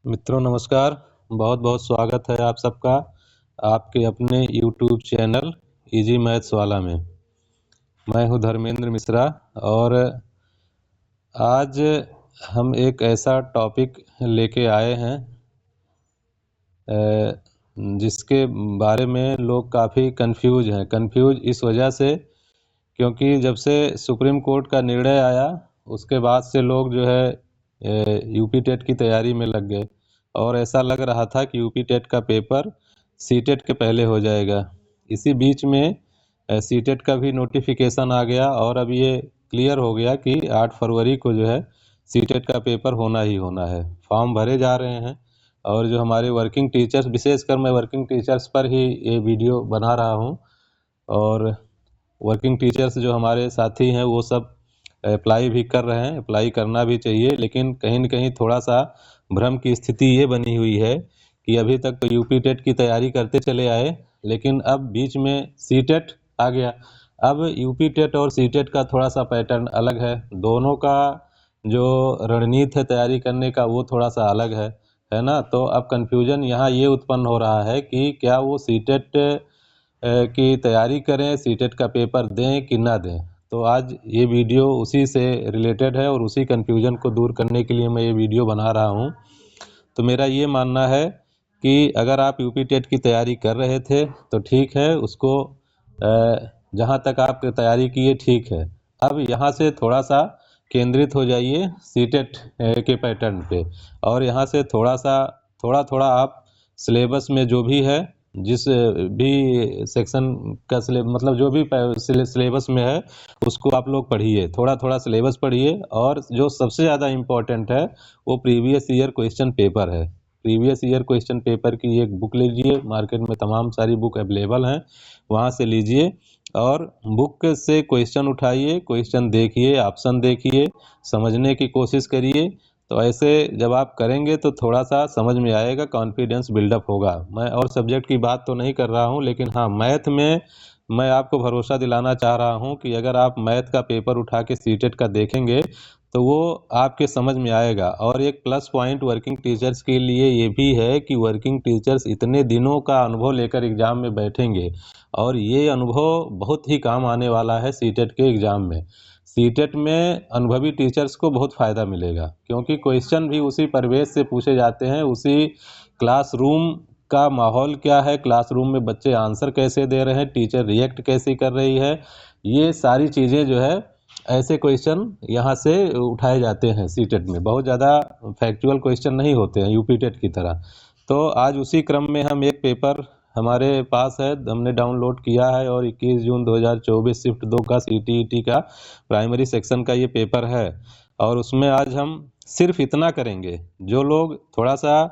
मित्रों नमस्कार। बहुत बहुत स्वागत है आप सबका आपके अपने यूट्यूब चैनल इजी मैथ्स वाला में। मैं हूं धर्मेंद्र मिश्रा और आज हम एक ऐसा टॉपिक लेके आए हैं जिसके बारे में लोग काफ़ी कंफ्यूज इस वजह से क्योंकि जब से सुप्रीम कोर्ट का निर्णय आया उसके बाद से लोग जो है यूपी टेट की तैयारी में लग गए और ऐसा लग रहा था कि यूपी टेट का पेपर सी टेट के पहले हो जाएगा। इसी बीच में सी टेट का भी नोटिफिकेशन आ गया और अब ये क्लियर हो गया कि 8 फरवरी को जो है सी टेट का पेपर होना ही होना है। फॉर्म भरे जा रहे हैं और जो हमारे वर्किंग टीचर्स, विशेषकर मैं वर्किंग टीचर्स पर ही ये वीडियो बना रहा हूँ और वर्किंग टीचर्स जो हमारे साथी हैं वो सब अप्लाई भी कर रहे हैं, अप्लाई करना भी चाहिए, लेकिन कहीं न कहीं थोड़ा सा भ्रम की स्थिति ये बनी हुई है कि अभी तक तो यूपी टेट की तैयारी करते चले आए, लेकिन अब बीच में सी टेट आ गया। अब यूपी टेट और सी टेट का थोड़ा सा पैटर्न अलग है, दोनों का जो रणनीति है तैयारी करने का वो थोड़ा सा अलग है ना। तो अब कन्फ्यूजन यहाँ ये उत्पन्न हो रहा है कि क्या वो सी टेट की तैयारी करें, सी टेट का पेपर दें कि ना दें। तो आज ये वीडियो उसी से रिलेटेड है और उसी कन्फ्यूजन को दूर करने के लिए मैं ये वीडियो बना रहा हूँ। तो मेरा ये मानना है कि अगर आप यूपी टेट की तैयारी कर रहे थे तो ठीक है, उसको जहाँ तक आप तैयारी किए ठीक है। अब यहाँ से थोड़ा सा केंद्रित हो जाइए सी टेट के पैटर्न पे और यहाँ से थोड़ा थोड़ा आप सिलेबस में जो भी है, जिस भी सेक्शन का मतलब जो भी सिलेबस में है उसको आप लोग पढ़िए, थोड़ा थोड़ा सिलेबस पढ़िए और जो सबसे ज़्यादा इम्पोर्टेंट है वो प्रीवियस ईयर क्वेश्चन पेपर है। प्रीवियस ईयर क्वेश्चन पेपर की एक बुक लीजिए, मार्केट में तमाम सारी बुक अवेलेबल हैं, वहाँ से लीजिए और बुक से क्वेश्चन उठाइए, क्वेश्चन देखिए, ऑप्शन देखिए, समझने की कोशिश करिए। तो ऐसे जब आप करेंगे तो थोड़ा सा समझ में आएगा, कॉन्फिडेंस बिल्डअप होगा। मैं और सब्जेक्ट की बात तो नहीं कर रहा हूँ, लेकिन हाँ, मैथ में मैं आपको भरोसा दिलाना चाह रहा हूँ कि अगर आप मैथ का पेपर उठा के सी टेट का देखेंगे तो वो आपके समझ में आएगा। और एक प्लस पॉइंट वर्किंग टीचर्स के लिए ये भी है कि वर्किंग टीचर्स इतने दिनों का अनुभव लेकर एग्ज़ाम में बैठेंगे और ये अनुभव बहुत ही काम आने वाला है सी टेट के एग्ज़ाम में। सी टेट में अनुभवी टीचर्स को बहुत फ़ायदा मिलेगा क्योंकि क्वेश्चन भी उसी परिवेश से पूछे जाते हैं, उसी क्लासरूम का माहौल क्या है, क्लासरूम में बच्चे आंसर कैसे दे रहे हैं, टीचर रिएक्ट कैसी कर रही है, ये सारी चीज़ें जो है ऐसे क्वेश्चन यहाँ से उठाए जाते हैं। सी टेट में बहुत ज़्यादा फैक्चुअल क्वेश्चन नहीं होते हैं यूपी टेट की तरह। तो आज उसी क्रम में हम एक पेपर हमारे पास है, हमने डाउनलोड किया है और 21 जून 2024 शिफ्ट 2 का सीटीईटी का प्राइमरी सेक्शन का ये पेपर है और उसमें आज हम सिर्फ इतना करेंगे। जो लोग थोड़ा सा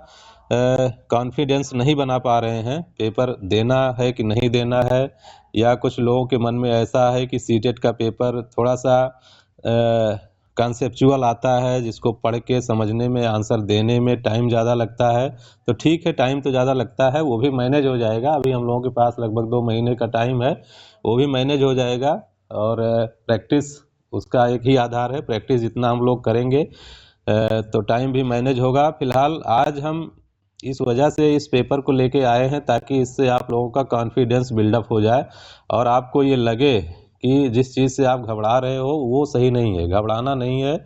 कॉन्फिडेंस नहीं बना पा रहे हैं पेपर देना है कि नहीं देना है, या कुछ लोगों के मन में ऐसा है कि सी टेट का पेपर थोड़ा सा कॉन्सेप्चुअल आता है, जिसको पढ़ के समझने में, आंसर देने में टाइम ज़्यादा लगता है। तो ठीक है, टाइम तो ज़्यादा लगता है, वो भी मैनेज हो जाएगा। अभी हम लोगों के पास लगभग 2 महीने का टाइम है, वो भी मैनेज हो जाएगा। और प्रैक्टिस उसका एक ही आधार है, प्रैक्टिस जितना हम लोग करेंगे तो टाइम भी मैनेज होगा। फिलहाल आज हम इस वजह से इस पेपर को लेके आए हैं ताकि इससे आप लोगों का कॉन्फिडेंस बिल्डअप हो जाए और आपको ये लगे कि जिस चीज़ से आप घबरा रहे हो वो सही नहीं है, घबराना नहीं है।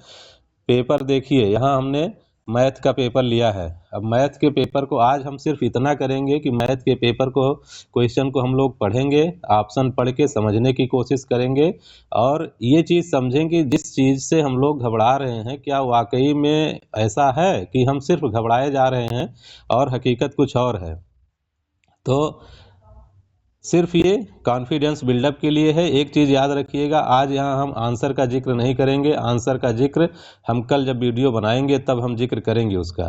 पेपर देखिए, यहाँ हमने मैथ का पेपर लिया है। अब मैथ के पेपर को आज हम सिर्फ इतना करेंगे कि मैथ के पेपर को, क्वेश्चन को हम लोग पढ़ेंगे, ऑप्शन पढ़ के समझने की कोशिश करेंगे और ये चीज़ समझेंगे जिस चीज़ से हम लोग घबरा रहे हैं क्या वाकई में ऐसा है कि हम सिर्फ घबराए जा रहे हैं और हकीकत कुछ और है। तो सिर्फ ये कॉन्फिडेंस बिल्डअप के लिए है। एक चीज़ याद रखिएगा, आज यहाँ हम आंसर का जिक्र नहीं करेंगे, आंसर का जिक्र हम कल जब वीडियो बनाएंगे तब हम जिक्र करेंगे उसका,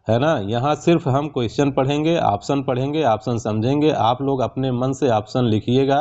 है ना। यहाँ सिर्फ हम क्वेश्चन पढ़ेंगे, ऑप्शन समझेंगे। आप लोग अपने मन से ऑप्शन लिखिएगा,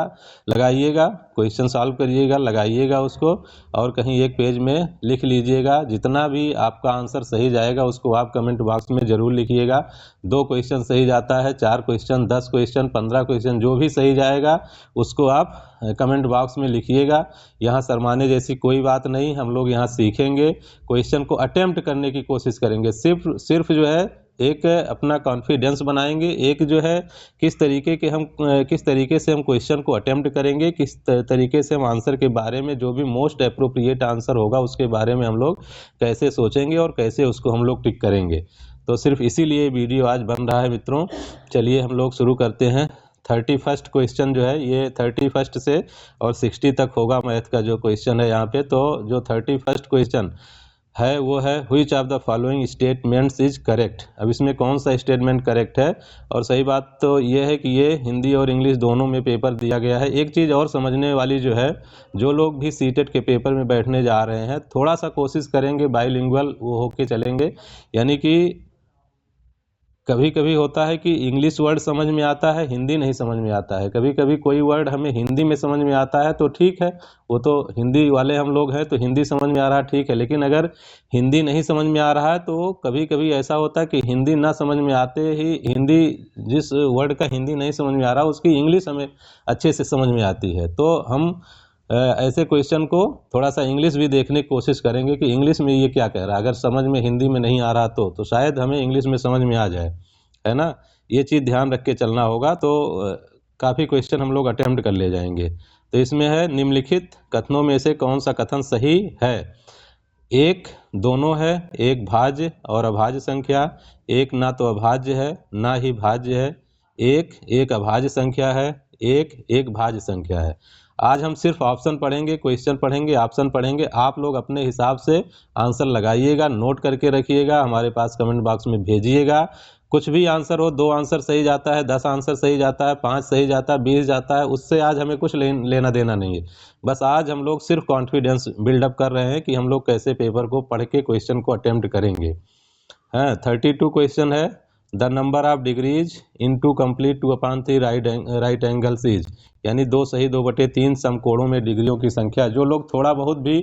लगाइएगा, क्वेश्चन सॉल्व करिएगा, लगाइएगा उसको और कहीं एक पेज में लिख लीजिएगा। जितना भी आपका आंसर सही जाएगा उसको आप कमेंट बॉक्स में ज़रूर लिखिएगा। 2 क्वेश्चन सही जाता है, 4 क्वेश्चन, 10 क्वेश्चन, 15 क्वेश्चन, जो भी सही जाएगा उसको आप कमेंट बॉक्स में लिखिएगा। यहाँ शर्माने जैसी कोई बात नहीं, हम लोग यहाँ सीखेंगे, क्वेश्चन को अटेम्प्ट करने की कोशिश करेंगे। सिर्फ जो है एक अपना कॉन्फिडेंस बनाएंगे, एक जो है किस तरीके से हम क्वेश्चन को अटेम्प्ट करेंगे, किस तरीके से हम आंसर के बारे में जो भी मोस्ट अप्रोप्रिएट आंसर होगा उसके बारे में हम लोग कैसे सोचेंगे और कैसे उसको हम लोग टिक करेंगे। तो सिर्फ इसीलिए वीडियो आज बन रहा है मित्रों। चलिए हम लोग शुरू करते हैं। 31st क्वेश्चन जो है ये 31st से और 60 तक होगा मैथ का जो क्वेश्चन है यहाँ पे। तो जो 31st क्वेश्चन है वो है which of the following statements is correct. अब इसमें कौन सा स्टेटमेंट करेक्ट है? और सही बात तो ये है कि ये हिंदी और इंग्लिश दोनों में पेपर दिया गया है। एक चीज़ और समझने वाली जो है, जो लोग भी सीटेट के पेपर में बैठने जा रहे हैं थोड़ा सा कोशिश करेंगे बाइलिंगुअल वो होके चलेंगे। यानी कि कभी कभी होता है कि इंग्लिश वर्ड समझ में आता है, हिंदी नहीं समझ में आता है। कभी कभी कोई वर्ड हमें हिंदी में समझ में आता है तो ठीक है, वो तो हिंदी वाले हम लोग हैं तो हिंदी समझ में आ रहा है ठीक है। लेकिन अगर हिंदी नहीं समझ में आ रहा है तो कभी कभी ऐसा होता है कि हिंदी ना समझ में आते ही हिंदी, जिस वर्ड का हिंदी नहीं समझ में आ रहा उसकी इंग्लिश हमें अच्छे से समझ में आती है। तो हम ऐसे क्वेश्चन को थोड़ा सा इंग्लिश भी देखने की कोशिश करेंगे कि इंग्लिश में ये क्या कह रहा है। अगर समझ में हिंदी में नहीं आ रहा तो शायद हमें इंग्लिश में समझ में आ जाए, है ना। ये चीज़ ध्यान रख के चलना होगा। तो काफ़ी क्वेश्चन हम लोग अटेम्प्ट कर ले जाएंगे। तो इसमें है निम्नलिखित कथनों में से कौन सा कथन सही है? एक दोनों है, एक भाज्य और अभाज्य संख्या, एक ना तो अभाज्य है ना ही भाज्य है, एक एक अभाज्य संख्या है, एक एक भाज्य संख्या है। आज हम सिर्फ ऑप्शन पढ़ेंगे, क्वेश्चन पढ़ेंगे, ऑप्शन पढ़ेंगे। आप लोग अपने हिसाब से आंसर लगाइएगा, नोट करके रखिएगा, हमारे पास कमेंट बॉक्स में भेजिएगा। कुछ भी आंसर हो, 2 आंसर सही जाता है, 10 आंसर सही जाता है, 5 सही जाता है, 20 जाता है, उससे आज हमें कुछ लेना देना नहीं है। बस आज हम लोग सिर्फ कॉन्फिडेंस बिल्डअप कर रहे हैं कि हम लोग कैसे पेपर को पढ़ के क्वेश्चन को अटेम्प्ट करेंगे। हाँ, 32 क्वेश्चन है। The number of degrees in two complete two upon 3 right angles is, यानी 2 सही 2/3 समकोणों में डिग्रियों की संख्या। जो लोग थोड़ा बहुत भी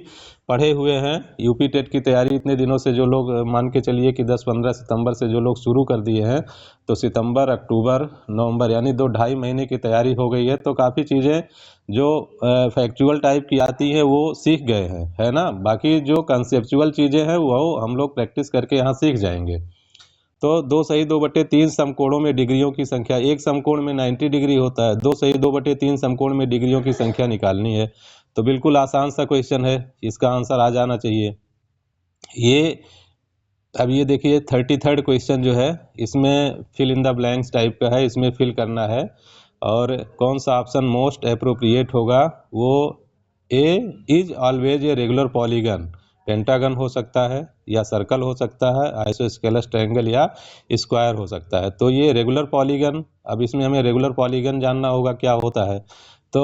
पढ़े हुए हैं, यूपी टेट की तैयारी इतने दिनों से जो लोग मान के चलिए कि 10-15 सितंबर से जो लोग शुरू कर दिए हैं, तो सितंबर अक्टूबर नवंबर यानी 2-2.5 महीने की तैयारी हो गई है। तो काफ़ी चीज़ें जो फैक्चुअल टाइप की आती है वो सीख गए हैं, है ना। बाकी जो कंसेप्चुअल चीज़ें हैं वो हम लोग प्रैक्टिस करके यहाँ सीख जाएंगे। तो 2 सही 2/3 समकोणों में डिग्रियों की संख्या, एक समकोण में 90 डिग्री होता है, 2 सही 2/3 समकोण में डिग्रियों की संख्या निकालनी है। तो बिल्कुल आसान सा क्वेश्चन है, इसका आंसर आ जाना चाहिए ये। अब ये देखिए 33rd क्वेश्चन जो है इसमें fill in the blanks type का है, इसमें फिल करना है और कौन सा ऑप्शन मोस्ट अप्रोप्रिएट होगा। वो A is always a regular polygon, pentagon हो सकता है या सर्कल हो सकता है, आइसोस्केलस ट्रायंगल या स्क्वायर हो सकता है। तो ये रेगुलर पॉलीगन, अब इसमें हमें रेगुलर पॉलीगन जानना होगा क्या होता है। तो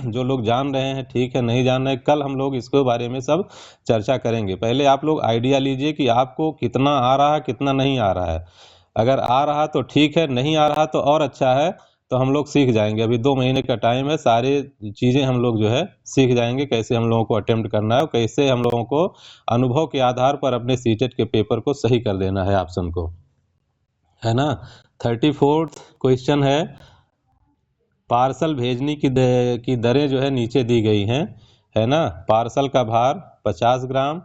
जो लोग जान रहे हैं ठीक है, नहीं जान रहे कल हम लोग इसके बारे में सब चर्चा करेंगे। पहले आप लोग आइडिया लीजिए कि आपको कितना आ रहा है कितना नहीं आ रहा है। अगर आ रहा तो ठीक है, नहीं आ रहा तो और अच्छा है, तो हम लोग सीख जाएंगे। अभी 2 महीने का टाइम है, सारे चीज़ें हम लोग जो है सीख जाएंगे, कैसे हम लोगों को अटेम्प्ट करना है और कैसे हम लोगों को अनुभव के आधार पर अपने सीटेट के पेपर को सही कर देना है ऑप्शन को, है ना। 34th क्वेश्चन है पार्सल भेजने की दरें जो है नीचे दी गई हैं, है ना। पार्सल का भार 50 ग्राम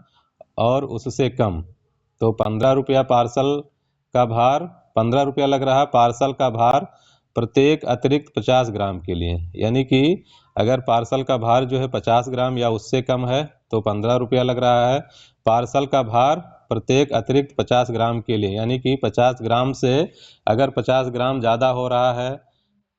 और उससे कम, तो 15 रुपया पार्सल का भार, 15 रुपया लग रहा है पार्सल का भार प्रत्येक अतिरिक्त 50 ग्राम के लिए। यानी कि अगर पार्सल का भार जो है 50 ग्राम या उससे कम है तो 15 रुपया लग रहा है। पार्सल का भार प्रत्येक अतिरिक्त 50 ग्राम के लिए, यानी कि 50 ग्राम से अगर 50 ग्राम ज़्यादा हो रहा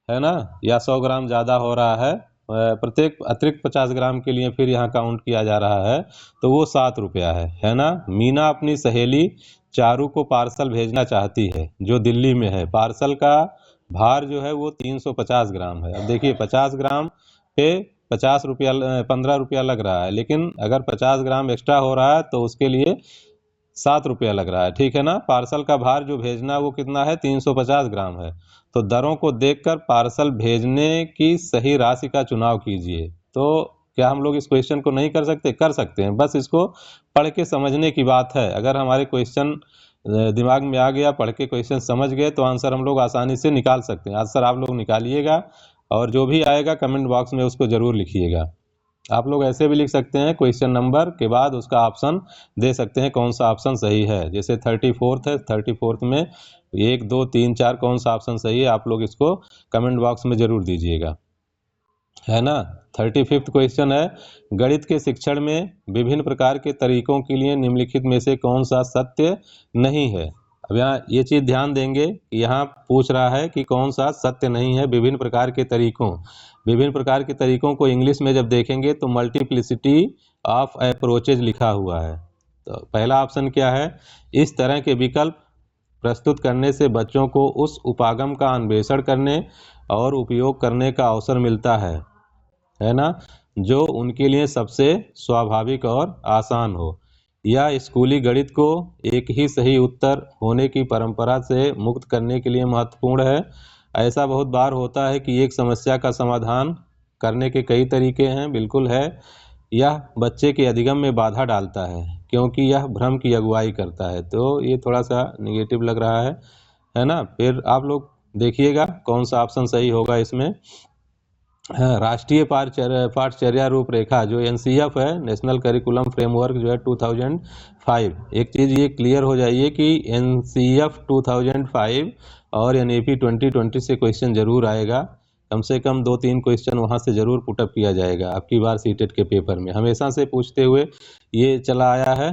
है ना, या 100 ग्राम ज़्यादा हो रहा है, प्रत्येक अतिरिक्त 50 ग्राम के लिए फिर यहाँ काउंट किया जा रहा है, तो वो 7 रुपया है ना। मीना अपनी सहेली चारू को पार्सल भेजना चाहती है जो दिल्ली में है। पार्सल का भार जो है वो 350 ग्राम है। अब देखिए 50 ग्राम पे 50 रुपया 15 रुपया लग रहा है, लेकिन अगर 50 ग्राम एक्स्ट्रा हो रहा है तो उसके लिए 7 रुपया लग रहा है, ठीक है ना। पार्सल का भार जो भेजना वो कितना है, 350 ग्राम है। तो दरों को देखकर पार्सल भेजने की सही राशि का चुनाव कीजिए। तो क्या हम लोग इस क्वेश्चन को नहीं कर सकते? कर सकते हैं, बस इसको पढ़ के समझने की बात है। अगर हमारे क्वेश्चन दिमाग में आ गया, पढ़ के क्वेश्चन समझ गए, तो आंसर हम लोग आसानी से निकाल सकते हैं। आंसर आप लोग निकालिएगा और जो भी आएगा कमेंट बॉक्स में उसको ज़रूर लिखिएगा। आप लोग ऐसे भी लिख सकते हैं, क्वेश्चन नंबर के बाद उसका ऑप्शन दे सकते हैं कौन सा ऑप्शन सही है। जैसे 34th है, 34th में 1 2 3 4 कौन सा ऑप्शन सही है, आप लोग इसको कमेंट बॉक्स में जरूर दीजिएगा, है ना। 35th क्वेश्चन है, गणित के शिक्षण में विभिन्न प्रकार के तरीकों के लिए निम्नलिखित में से कौन सा सत्य नहीं है। अब यहाँ ये चीज ध्यान देंगे कि यहाँ पूछ रहा है कि कौन सा सत्य नहीं है विभिन्न प्रकार के तरीकों। विभिन्न प्रकार के तरीकों को इंग्लिश में जब देखेंगे तो मल्टीप्लिसिटी ऑफ अप्रोचेज लिखा हुआ है। तो पहला ऑप्शन क्या है, इस तरह के विकल्प प्रस्तुत करने से बच्चों को उस उपागम का अन्वेषण करने और उपयोग करने का अवसर मिलता है ना, जो उनके लिए सबसे स्वाभाविक और आसान हो। यह स्कूली गणित को एक ही सही उत्तर होने की परंपरा से मुक्त करने के लिए महत्वपूर्ण है। ऐसा बहुत बार होता है कि एक समस्या का समाधान करने के कई तरीके हैं, बिल्कुल है। यह बच्चे के अधिगम में बाधा डालता है क्योंकि यह भ्रम की अगुवाई करता है। तो ये थोड़ा सा निगेटिव लग रहा है ना। फिर आप लोग देखिएगा कौन सा ऑप्शन सही होगा इसमें। राष्ट्रीय पाठचर्या रूपरेखा जो एनसीएफ है, नेशनल करिकुलम फ्रेमवर्क जो है 2005, एक चीज़ ये क्लियर हो जाइए कि एनसीएफ 2005 और एनईपी 2020 से क्वेश्चन जरूर आएगा। कम से कम 2-3 क्वेश्चन वहाँ से जरूर पुटअप किया जाएगा आपकी बार सीटेट के पेपर में, हमेशा से पूछते हुए ये चला आया है।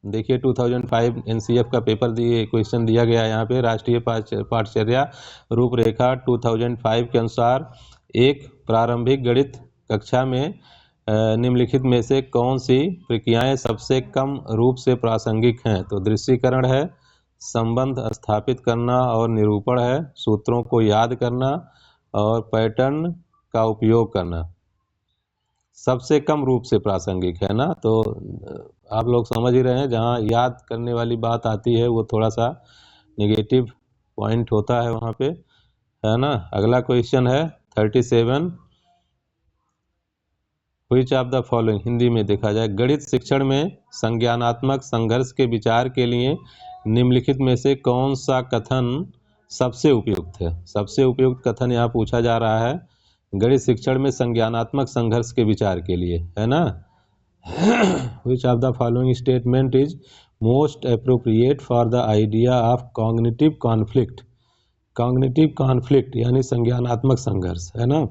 देखिए 2005 एनसीएफ का पेपर दिए क्वेश्चन दिया गया है यहाँ पे। राष्ट्रीय पाठचर्या रूपरेखा 2005 के अनुसार एक प्रारंभिक गणित कक्षा में निम्नलिखित में से कौन सी प्रक्रियाएं सबसे कम रूप से प्रासंगिक हैं। तो दृश्यीकरण है, संबंध स्थापित करना और निरूपण है, सूत्रों को याद करना और पैटर्न का उपयोग करना। सबसे कम रूप से प्रासंगिक है ना, तो आप लोग समझ ही रहे हैं, जहाँ याद करने वाली बात आती है वो थोड़ा सा निगेटिव पॉइंट होता है वहाँ पे, है ना। अगला क्वेश्चन है 37, which of the following, Hindi में देखा जाए, गणित शिक्षण में संज्ञानात्मक संघर्ष के विचार के लिए निम्नलिखित में से कौन सा कथन सबसे उपयुक्त है। सबसे उपयुक्त कथन यहाँ पूछा जा रहा है गणित शिक्षण में संज्ञानात्मक संघर्ष के विचार के लिए, है ना। Which of the following statement is most appropriate for the idea of cognitive conflict. Cognitive conflict यानी संज्ञानात्मक संघर्ष, है ना।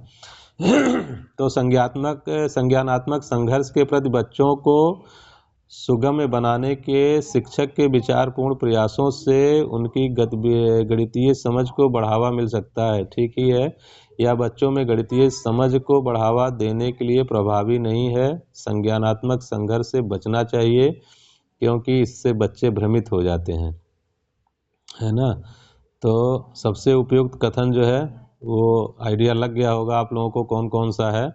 तो संज्ञानात्मक संघर्ष के प्रति बच्चों को सुगम्य बनाने के शिक्षक के विचारपूर्ण प्रयासों से उनकी गणितीय समझ को बढ़ावा मिल सकता है। ठीक ही है, यह बच्चों में गणितीय समझ को बढ़ावा देने के लिए प्रभावी नहीं है। संज्ञानात्मक संघर्ष से बचना चाहिए क्योंकि इससे बच्चे भ्रमित हो जाते हैं, है ना। तो सबसे उपयुक्त कथन जो है वो आइडिया लग गया होगा आप लोगों को कौन कौन सा है।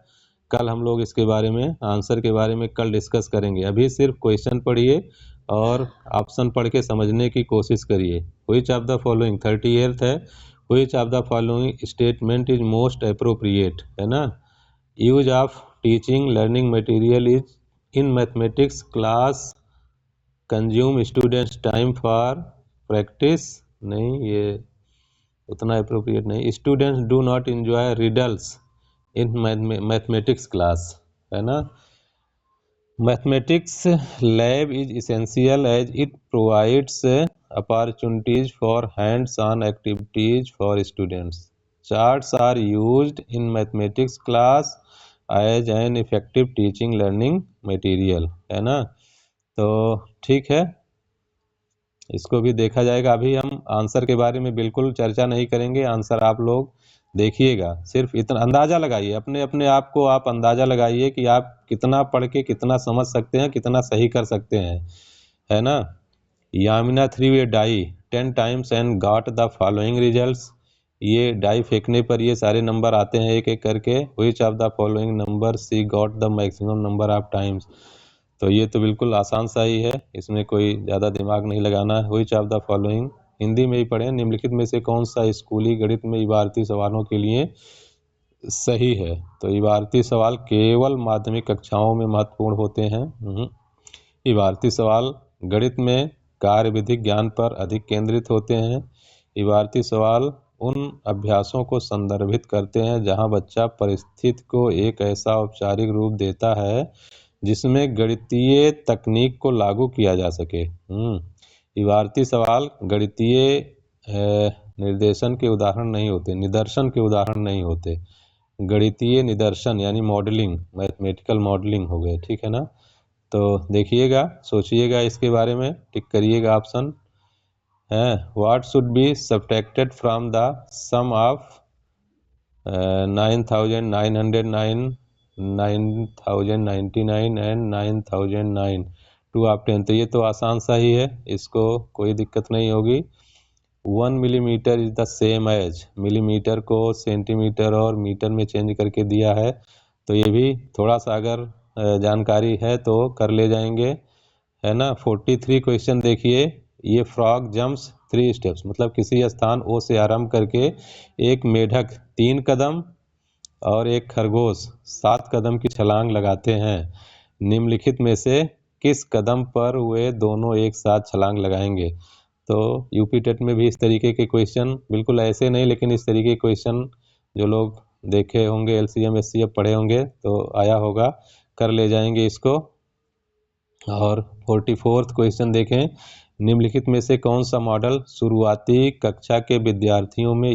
कल हम लोग इसके बारे में, आंसर के बारे में कल डिस्कस करेंगे। अभी सिर्फ क्वेश्चन पढ़िए और ऑप्शन पढ़ के समझने की कोशिश करिए। Which of the following 38th है, which of the following statement is most appropriate, है ना। Use of teaching learning material is in mathematics class consume students time for practice, नहीं ये उतना अप्रोप्रिएट नहीं। Students do not enjoy riddles in mathematics class, है ना। Mathematics lab is essential as it provides opportunities for hands on activities for students. Charts are used in mathematics class as an effective teaching learning material, है ना। तो ठीक है, इसको भी देखा जाएगा। अभी हम आंसर के बारे में बिल्कुल चर्चा नहीं करेंगे, आंसर आप लोग देखिएगा। सिर्फ इतना अंदाजा लगाइए, अपने अपने आप को आप अंदाजा लगाइए कि आप कितना पढ़ के कितना समझ सकते हैं, कितना सही कर सकते हैं, है ना। Yamini threw way die 10 times and got the following results. ये डाई फेंकने पर ये सारे नंबर आते हैं एक एक करके। Which of the following number C got the maximum number of times. तो ये तो बिल्कुल आसान सा ही है, इसमें कोई ज़्यादा दिमाग नहीं लगाना है। Which of the following, Hindi में ही पढ़ें, निम्नलिखित में से कौन सा स्कूली गणित में इबारती सवालों के लिए सही है। तो इबारती सवाल केवल माध्यमिक कक्षाओं में महत्वपूर्ण होते हैं। इबारती सवाल गणित में कार्यविधिक ज्ञान पर अधिक केंद्रित होते हैं। इबारती सवाल उन अभ्यासों को संदर्भित करते हैं जहां बच्चा परिस्थिति को एक ऐसा औपचारिक रूप देता है जिसमें गणितीय तकनीक को लागू किया जा सके। इबारती सवाल गणितीय निर्देशन के उदाहरण नहीं होते, निदर्शन के उदाहरण नहीं होते। गणितीय निदर्शन यानी मॉडलिंग, मैथमेटिकल मॉडलिंग हो गए, ठीक है ना। तो देखिएगा, सोचिएगा इसके बारे में, टिक करिएगा ऑप्शन है। What should be subtracted from the sum of 9,909, 9,099 and 9,009 to आप 10। तो ये तो आसान सा ही है, इसको कोई दिक्कत नहीं होगी। 1 millimetre is the same as, millimetre को सेंटीमीटर और मीटर में चेंज करके दिया है। तो ये भी थोड़ा सा अगर जानकारी है तो कर ले जाएंगे, है ना। 43 क्वेश्चन देखिए, ये फ्रॉग जंप्स 3 स्टेप्स, मतलब किसी स्थान ओ से आरंभ करके एक मेढक 3 कदम और एक खरगोश 7 कदम की छलांग लगाते हैं। निम्नलिखित में से किस कदम पर वे दोनों एक साथ छलांग लगाएंगे। तो यूपी टेट में भी इस तरीके के क्वेश्चन, बिल्कुल ऐसे नहीं लेकिन इस तरीके के क्वेश्चन जो लोग देखे होंगे, एलसीएम एचसीएफ पढ़े होंगे तो आया होगा, कर ले जाएंगे इसको। और 44th क्वेश्चन देखें, निम्नलिखित में से कौन सा मॉडल शुरुआती कक्षा के विद्यार्थियों में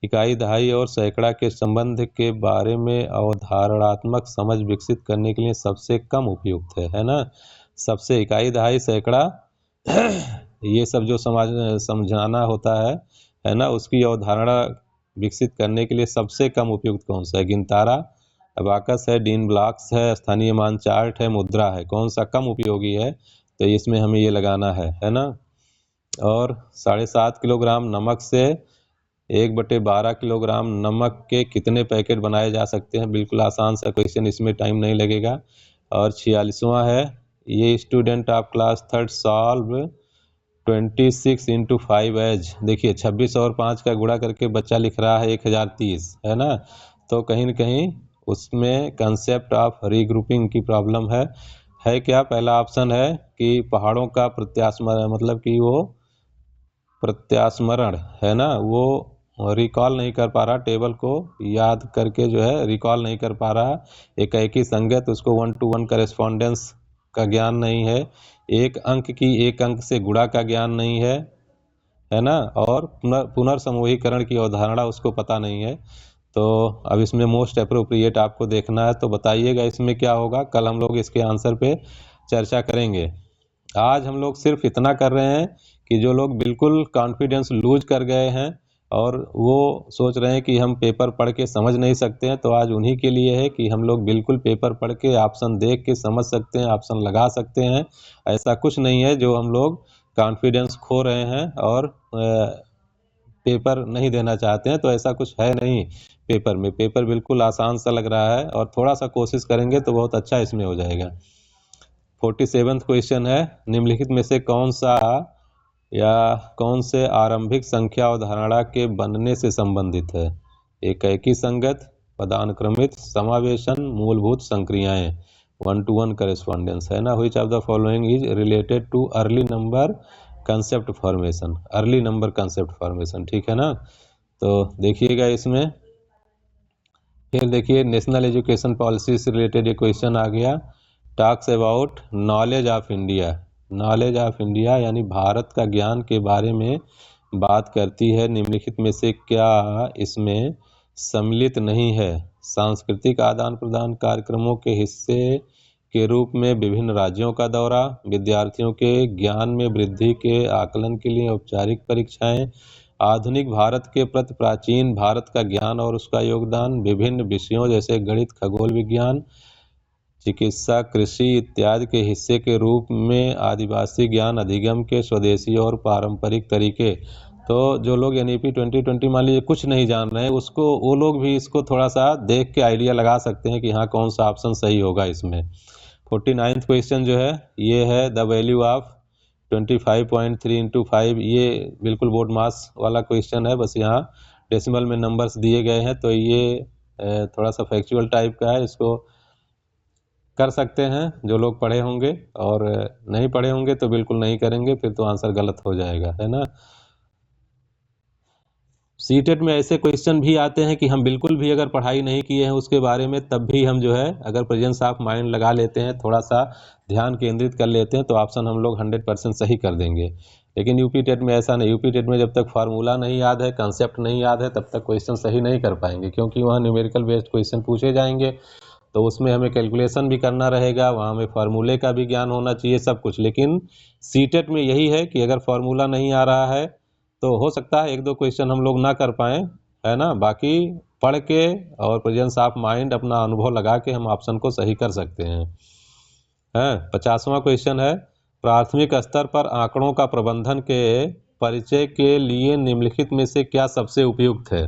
इकाई दहाई और सैकड़ा के संबंध के बारे में अवधारणात्मक समझ विकसित करने के लिए सबसे कम उपयुक्त है ना। सबसे इकाई दहाई सैकड़ा ये सब जो समझाना होता है ना, उसकी अवधारणा विकसित करने के लिए सबसे कम उपयुक्त कौन सा है। गिनतारा, अबाकस है, डीन ब्लॉक्स है, स्थानीय मान चार्ट है, मुद्रा है, कौन सा कम उपयोगी है। तो इसमें हमें ये लगाना है ना। और 7.5 किलोग्राम नमक से 1/12 किलोग्राम नमक के कितने पैकेट बनाए जा सकते हैं। बिल्कुल आसान सा क्वेश्चन, इसमें टाइम नहीं लगेगा। और 46वां है, ये student of class 3rd solve 26 into 5 as. देखिए 26 और 5 का गुणा करके बच्चा लिख रहा है 1030, है ना। तो कहीं न कहीं उसमें कंसेप्ट ऑफ रीग्रुपिंग की प्रॉब्लम है क्या। पहला ऑप्शन है कि पहाड़ों का प्रत्यास्मरण, मतलब कि वो प्रत्यास्मरण है ना, वो रिकॉल नहीं कर पा रहा, टेबल को याद करके जो है रिकॉल नहीं कर पा रहा। एकाएकी संगत, उसको 1 to 1 करेस्पॉन्डेंस का ज्ञान नहीं है। एक अंक की एक अंक से गुणा का ज्ञान नहीं है ना। और पुनर्समूहीकरण की अवधारणा उसको पता नहीं है। तो अब इसमें मोस्ट अप्रोप्रिएट आपको देखना है, तो बताइएगा इसमें क्या होगा। कल हम लोग इसके आंसर पे चर्चा करेंगे। आज हम लोग सिर्फ इतना कर रहे हैं कि जो लोग बिल्कुल कॉन्फिडेंस लूज कर गए हैं और वो सोच रहे हैं कि हम पेपर पढ़ के समझ नहीं सकते हैं, तो आज उन्हीं के लिए है कि हम लोग बिल्कुल पेपर पढ़ के ऑप्शन देख के समझ सकते हैं, ऑप्शन लगा सकते हैं। ऐसा कुछ नहीं है जो हम लोग कॉन्फिडेंस खो रहे हैं और पेपर नहीं देना चाहते हैं, तो ऐसा कुछ है नहीं। पेपर में पेपर बिल्कुल आसान सा लग रहा है और थोड़ा सा कोशिश करेंगे तो बहुत अच्छा इसमें हो जाएगा। 47th क्वेश्चन है, निम्नलिखित में से कौन से आरंभिक संख्या अवधारणा के बनने से संबंधित है। एकाएकी संगत, पदानुक्रमित, समावेशन, मूलभूत संक्रियाएं, 1 to 1 करेस्पॉन्डेंस, है ना। Which of the following is related too early number concept formation, early number concept formation, ठीक है ना। तो देखिएगा इसमें, फिर देखिए नेशनल एजुकेशन पॉलिसी से रिलेटेड ये क्वेश्चन आ गया। Talks about knowledge of India, knowledge of India यानी भारत का ज्ञान के बारे में बात करती है। निम्नलिखित में से क्या इसमें सम्मिलित नहीं है। सांस्कृतिक आदान प्रदान कार्यक्रमों के हिस्से के रूप में विभिन्न राज्यों का दौरा, विद्यार्थियों के ज्ञान में वृद्धि के आकलन के लिए औपचारिक परीक्षाएं, आधुनिक भारत के प्रति प्राचीन भारत का ज्ञान और उसका योगदान, विभिन्न विषयों जैसे गणित, खगोल विज्ञान, चिकित्सा, कृषि इत्यादि के हिस्से के रूप में आदिवासी ज्ञान अधिगम के स्वदेशी और पारंपरिक तरीके। तो जो लोग एनईपी 2020 मान लीजिए कुछ नहीं जान रहे हैं, उसको वो लोग भी इसको थोड़ा सा देख के आइडिया लगा सकते हैं कि हाँ कौन सा ऑप्शन सही होगा इसमें। 49th क्वेश्चन जो है ये है द वैल्यू ऑफ 25.3 इंटू 5। ये बिल्कुल बोर्ड मास वाला क्वेश्चन है, बस यहाँ डेसिमल में नंबर्स दिए गए हैं। तो ये थोड़ा सा फैक्चुअल टाइप का है, इसको कर सकते हैं जो लोग पढ़े होंगे, और नहीं पढ़े होंगे तो बिल्कुल नहीं करेंगे, फिर तो आंसर गलत हो जाएगा, है ना। सीटेट में ऐसे क्वेश्चन भी आते हैं कि हम बिल्कुल भी अगर पढ़ाई नहीं किए हैं उसके बारे में, तब भी हम जो है अगर प्रेजेंस ऑफ माइंड लगा लेते हैं, थोड़ा सा ध्यान केंद्रित कर लेते हैं, तो ऑप्शन हम लोग 100% सही कर देंगे। लेकिन यूपी टेट में ऐसा नहीं। यूपी टेट में जब तक फार्मूला नहीं याद है, कंसेप्ट नहीं याद है, तब तक क्वेश्चन सही नहीं कर पाएंगे, क्योंकि वहाँ न्यूमेरिकल बेस्ड क्वेश्चन पूछे जाएंगे। तो उसमें हमें कैलकुलेशन भी करना रहेगा, वहाँ हमें फार्मूले का भी ज्ञान होना चाहिए, सब कुछ। लेकिन सीटेट में यही है कि अगर फार्मूला नहीं आ रहा है तो हो सकता है एक दो क्वेश्चन हम लोग ना कर पाएँ, है ना। बाकी पढ़ के और प्रेजेंस ऑफ माइंड अपना अनुभव लगा के हम ऑप्शन को सही कर सकते हैं। 50वां क्वेश्चन है, प्राथमिक स्तर पर आंकड़ों का प्रबंधन के परिचय के लिए निम्नलिखित में से क्या सबसे उपयुक्त है।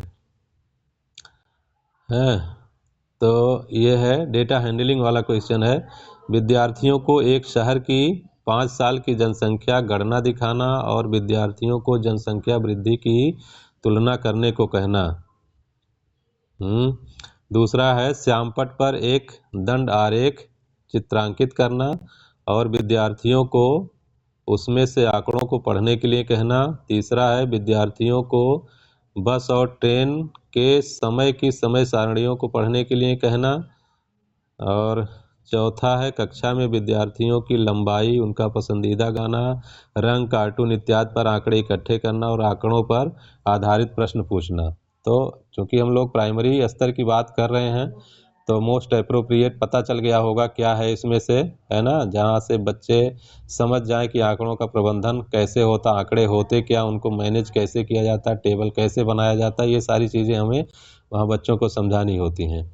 तो ये है डेटा हैंडलिंग वाला क्वेश्चन है। विद्यार्थियों को एक शहर की 5 साल की जनसंख्या गणना दिखाना और विद्यार्थियों को जनसंख्या वृद्धि की तुलना करने को कहना। दूसरा है, श्यामपट्ट पर एक दंड आरेख चित्रांकित करना और विद्यार्थियों को उसमें से आंकड़ों को पढ़ने के लिए कहना। तीसरा है, विद्यार्थियों को बस और ट्रेन के समय की समय सारणियों को पढ़ने के लिए कहना। और चौथा है, कक्षा में विद्यार्थियों की लंबाई, उनका पसंदीदा गाना, रंग, कार्टून इत्यादि पर आंकड़े इकट्ठे करना और आंकड़ों पर आधारित प्रश्न पूछना। तो चूंकि हम लोग प्राइमरी स्तर की बात कर रहे हैं, तो मोस्ट अप्रोप्रिएट पता चल गया होगा क्या है इसमें से, है ना, जहाँ से बच्चे समझ जाएं कि आंकड़ों का प्रबंधन कैसे होता, आंकड़े होते क्या, उनको मैनेज कैसे किया जाता, टेबल कैसे बनाया जाता, ये सारी चीज़ें हमें वहाँ बच्चों को समझानी होती हैं।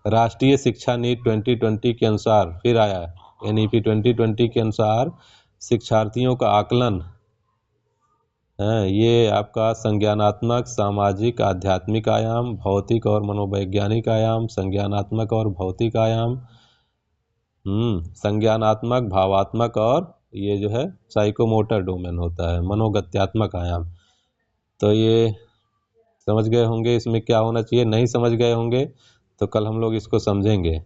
राष्ट्रीय शिक्षा नीति 2020 के अनुसार फिर आया, NEP 2020 के अनुसार शिक्षार्थियों का आकलन है, ये आपका संज्ञानात्मक, सामाजिक, आध्यात्मिक आयाम, भौतिक और मनोवैज्ञानिक आयाम, संज्ञानात्मक और भौतिक आयाम, संज्ञानात्मक, भावात्मक और ये जो है साइकोमोटर डोमेन होता है, मनोगत्यात्मक आयाम। तो ये समझ गए होंगे इसमें क्या होना चाहिए। नहीं समझ गए होंगे तो कल हम लोग इसको समझेंगे।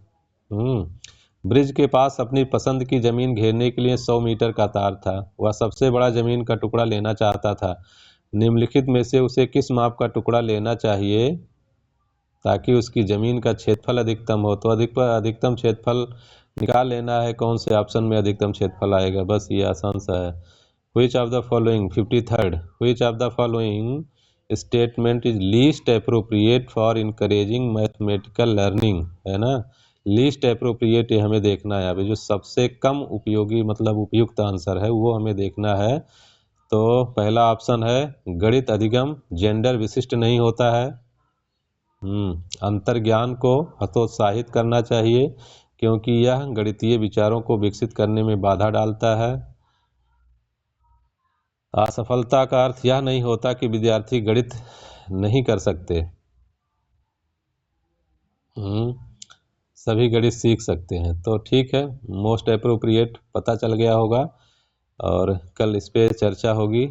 ब्रिज के पास अपनी पसंद की जमीन घेरने के लिए 100 मीटर का तार था। वह सबसे बड़ा जमीन का टुकड़ा लेना चाहता था। निम्नलिखित में से उसे किस माप का टुकड़ा लेना चाहिए ताकि उसकी जमीन का क्षेत्रफल अधिकतम हो। तो अधिकतम क्षेत्रफल निकाल लेना है, कौन से ऑप्शन में अधिकतम क्षेत्रफल आएगा, बस ये आसान सा है। Which of the following 53rd which of the following statement is least appropriate for encouraging mathematical learning, है ना। लीस्ट अप्रोप्रिएट ये हमें देखना है, अभी जो सबसे कम उपयोगी मतलब उपयुक्त आंसर है वो हमें देखना है। तो पहला ऑप्शन है, गणित अधिगम जेंडर विशिष्ट नहीं होता है। अंतर्ज्ञान को हतोत्साहित करना चाहिए क्योंकि यह गणितीय विचारों को विकसित करने में बाधा डालता है। असफलता का अर्थ यह नहीं होता कि विद्यार्थी गणित नहीं कर सकते। सभी गणित सीख सकते हैं। तो ठीक है, मोस्ट अप्रोप्रिएट पता चल गया होगा और कल इस पे चर्चा होगी।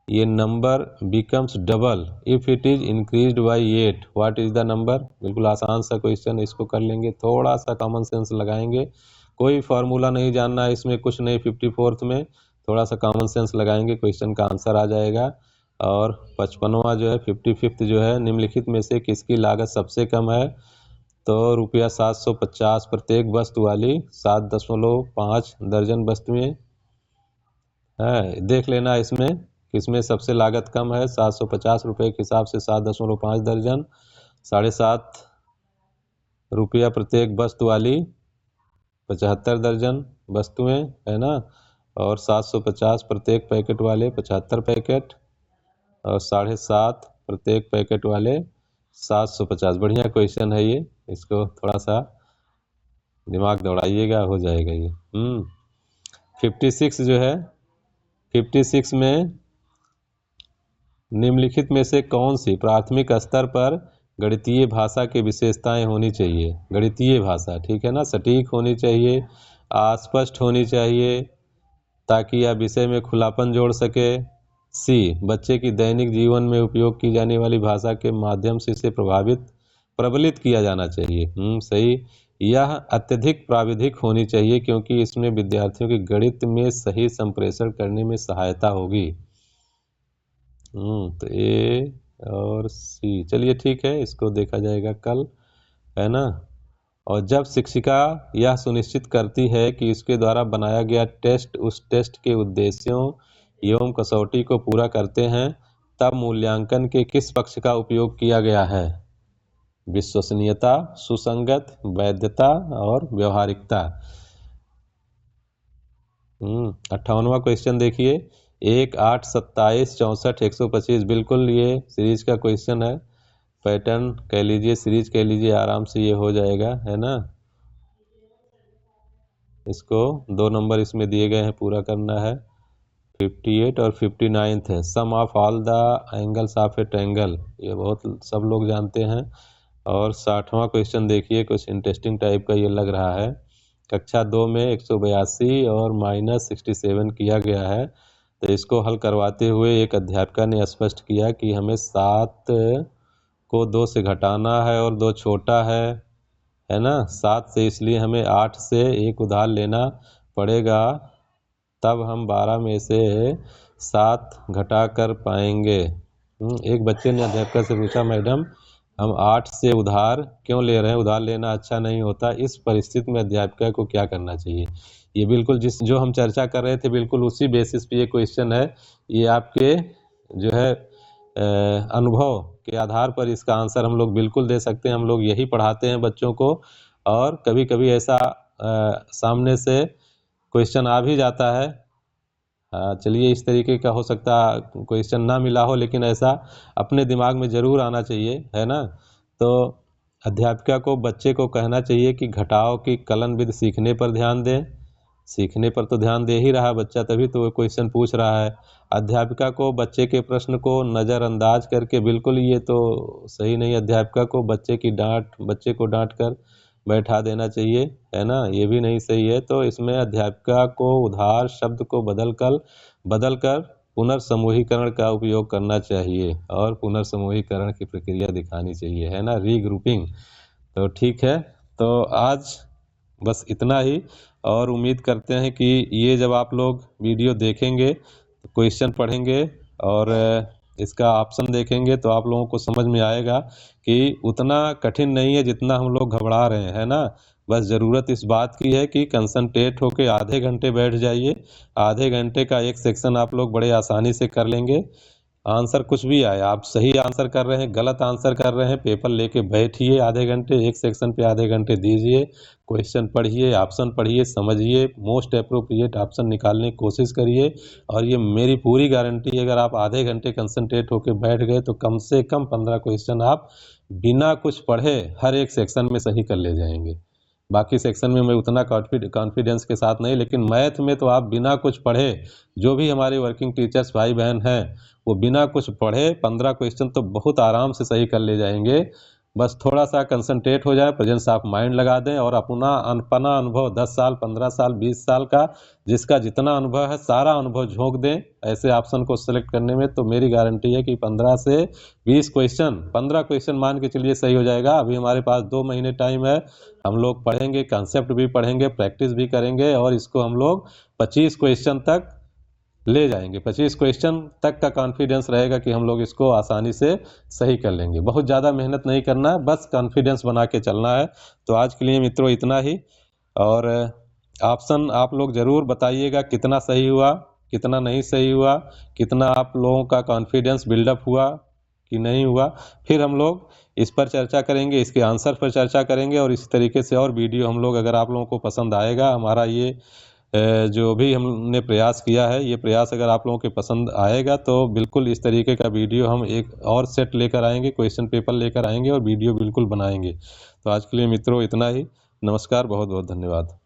ये number becomes double if it is increased by 8, what is the number. बिल्कुल आसान सा क्वेश्चन, इसको कर लेंगे, थोड़ा सा कॉमन सेंस लगाएंगे, कोई फार्मूला नहीं जानना है इसमें, कुछ नहीं। 54th में थोड़ा सा कॉमन सेंस लगाएंगे, क्वेश्चन का आंसर आ जाएगा। और 55वां जो है 55th जो है, निम्नलिखित में से किसकी लागत सबसे कम है। तो रुपया 750 प्रत्येक वस्तु वाली 7.5 दर्जन वस्तुएं है। देख लेना इसमें किसमें सबसे लागत कम है। 750 रुपये के हिसाब से 7.5 दर्जन, 7.5 रुपया प्रत्येक वस्तु वाली 75 दर्जन वस्तुएं, है ना। और 750 प्रत्येक पैकेट वाले 75 पैकेट, और 7.5 प्रत्येक पैकेट वाले 750। बढ़िया क्वेश्चन है ये, इसको थोड़ा सा दिमाग दौड़ाइएगा, हो जाएगा ये। 56 जो है, 56 में निम्नलिखित में से कौन सी प्राथमिक स्तर पर गणितीय भाषा की विशेषताएं होनी चाहिए। गणितीय भाषा, ठीक है ना, सटीक होनी चाहिए, अस्पष्ट होनी चाहिए ताकि यह विषय में खुलापन जोड़ सके। सी, बच्चे की दैनिक जीवन में उपयोग की जाने वाली भाषा के माध्यम से इसे प्रबलित किया जाना चाहिए। सही। यह अत्यधिक प्राविधिक होनी चाहिए क्योंकि इसमें विद्यार्थियों के गणित में सही संप्रेषण करने में सहायता होगी। तो ये और सी। चलिए ठीक है, इसको देखा जाएगा कल, है ना। और जब शिक्षिका यह सुनिश्चित करती है कि इसके द्वारा बनाया गया टेस्ट उस टेस्ट के उद्देश्यों एवं कसौटी को पूरा करते हैं, तब मूल्यांकन के किस पक्ष का उपयोग किया गया है? विश्वसनीयता, सुसंगत, वैधता और व्यवहारिकता। 58वां क्वेश्चन देखिए, 1, 8, 27, 64, 125, बिल्कुल ये सीरीज का क्वेश्चन है, पैटर्न कह लीजिए, सीरीज कह लीजिए, आराम से ये हो जाएगा, है ना। इसको 2 नंबर इसमें दिए गए हैं, पूरा करना है। 58 और 59 है, sum of all the angles of a triangle, ये बहुत सब लोग जानते हैं। और 60वां क्वेश्चन देखिए, कुछ इंटरेस्टिंग टाइप का ये लग रहा है। कक्षा 2 में 182 और -67 किया गया है, तो इसको हल करवाते हुए एक अध्यापिका ने स्पष्ट किया कि हमें 7 को 2 से घटाना है और 2 छोटा है ना। 7 से इसलिए हमें 8 से एक उधार लेना पड़ेगा, तब हम 12 में से 7 घटा कर पाएंगे। एक बच्चे ने अध्यापिका से पूछा, मैडम हम 8 से उधार क्यों ले रहे हैं, उधार लेना अच्छा नहीं होता, इस परिस्थिति में अध्यापिका को क्या करना चाहिए? ये बिल्कुल जो हम चर्चा कर रहे थे, बिल्कुल उसी बेसिस पे ये क्वेश्चन है। ये आपके जो है अनुभव के आधार पर इसका आंसर हम लोग बिल्कुल दे सकते हैं। हम लोग यही पढ़ाते हैं बच्चों को, और कभी कभी ऐसा सामने से क्वेश्चन आ भी जाता है। चलिए, इस तरीके का हो सकता क्वेश्चन ना मिला हो, लेकिन ऐसा अपने दिमाग में ज़रूर आना चाहिए, है ना। तो अध्यापिका को बच्चे को कहना चाहिए कि घटाव की कलन विधि सीखने पर ध्यान दें। सीखने पर तो ध्यान दे ही रहा बच्चा, तभी तो वो क्वेश्चन पूछ रहा है। अध्यापिका को बच्चे के प्रश्न को नज़रअंदाज करके, बिल्कुल ये तो सही नहीं, अध्यापिका को बच्चे को डांट कर बैठा देना चाहिए, है ना, ये भी नहीं सही है। तो इसमें अध्यापिका को उधार शब्द को बदलकर पुनर्समूहीकरण का उपयोग करना चाहिए, और पुनर्समूहीकरण की प्रक्रिया दिखानी चाहिए, है ना, रीग्रुपिंग। तो ठीक है, तो आज बस इतना ही, और उम्मीद करते हैं कि ये जब आप लोग वीडियो देखेंगे, क्वेश्चन पढ़ेंगे और इसका ऑप्शन देखेंगे, तो आप लोगों को समझ में आएगा कि उतना कठिन नहीं है जितना हम लोग घबरा रहे हैं, है ना। बस ज़रूरत इस बात की है कि कंसंट्रेट होके आधे घंटे बैठ जाइए। आधे घंटे का एक सेक्शन आप लोग बड़े आसानी से कर लेंगे। आंसर कुछ भी आए, आप सही आंसर कर रहे हैं, गलत आंसर कर रहे हैं, पेपर लेके बैठिए, आधे घंटे एक सेक्शन पे आधे घंटे दीजिए, क्वेश्चन पढ़िए, ऑप्शन पढ़िए, समझिए, मोस्ट अप्रोप्रिएट ऑप्शन निकालने की कोशिश करिए। और ये मेरी पूरी गारंटी है, अगर आप आधे घंटे कंसंट्रेट होकर बैठ गए तो कम से कम 15 क्वेश्चन आप बिना कुछ पढ़े हर एक सेक्शन में सही कर ले जाएंगे। बाकी सेक्शन में मैं उतना कॉन्फिडेंस के साथ नहीं, लेकिन मैथ में तो आप बिना कुछ पढ़े, जो भी हमारे वर्किंग टीचर्स भाई बहन हैं, वो बिना कुछ पढ़े 15 क्वेश्चन तो बहुत आराम से सही कर ले जाएंगे। बस थोड़ा सा कंसंट्रेट हो जाए, प्रेजेंस ऑफ माइंड लगा दें, और अपना अनुभव 10 साल 15 साल 20 साल का जिसका जितना अनुभव है सारा अनुभव झोंक दें ऐसे ऑप्शन को सेलेक्ट करने में। तो मेरी गारंटी है कि 15 से 20 क्वेश्चन, 15 क्वेश्चन मान के चलिए सही हो जाएगा। अभी हमारे पास 2 महीने टाइम है, हम लोग पढ़ेंगे, कंसेप्ट भी पढ़ेंगे, प्रैक्टिस भी करेंगे, और इसको हम लोग 25 क्वेश्चन तक ले जाएंगे। 25 क्वेश्चन तक का कॉन्फिडेंस रहेगा कि हम लोग इसको आसानी से सही कर लेंगे। बहुत ज़्यादा मेहनत नहीं करना है, बस कॉन्फिडेंस बना के चलना है। तो आज के लिए मित्रों इतना ही, और ऑप्शन आप लोग ज़रूर बताइएगा कितना सही हुआ, कितना नहीं सही हुआ, कितना आप लोगों का कॉन्फिडेंस बिल्डअप हुआ कि नहीं हुआ। फिर हम लोग इस पर चर्चा करेंगे, इसके आंसर पर चर्चा करेंगे, और इस तरीके से और वीडियो हम लोग, अगर आप लोगों को पसंद आएगा हमारा ये जो भी हमने प्रयास किया है, ये प्रयास अगर आप लोगों के पसंद आएगा तो बिल्कुल इस तरीके का वीडियो हम एक और सेट लेकर आएंगे, क्वेश्चन पेपर लेकर आएंगे और वीडियो बिल्कुल बनाएंगे। तो आज के लिए मित्रों इतना ही। नमस्कार, बहुत बहुत धन्यवाद।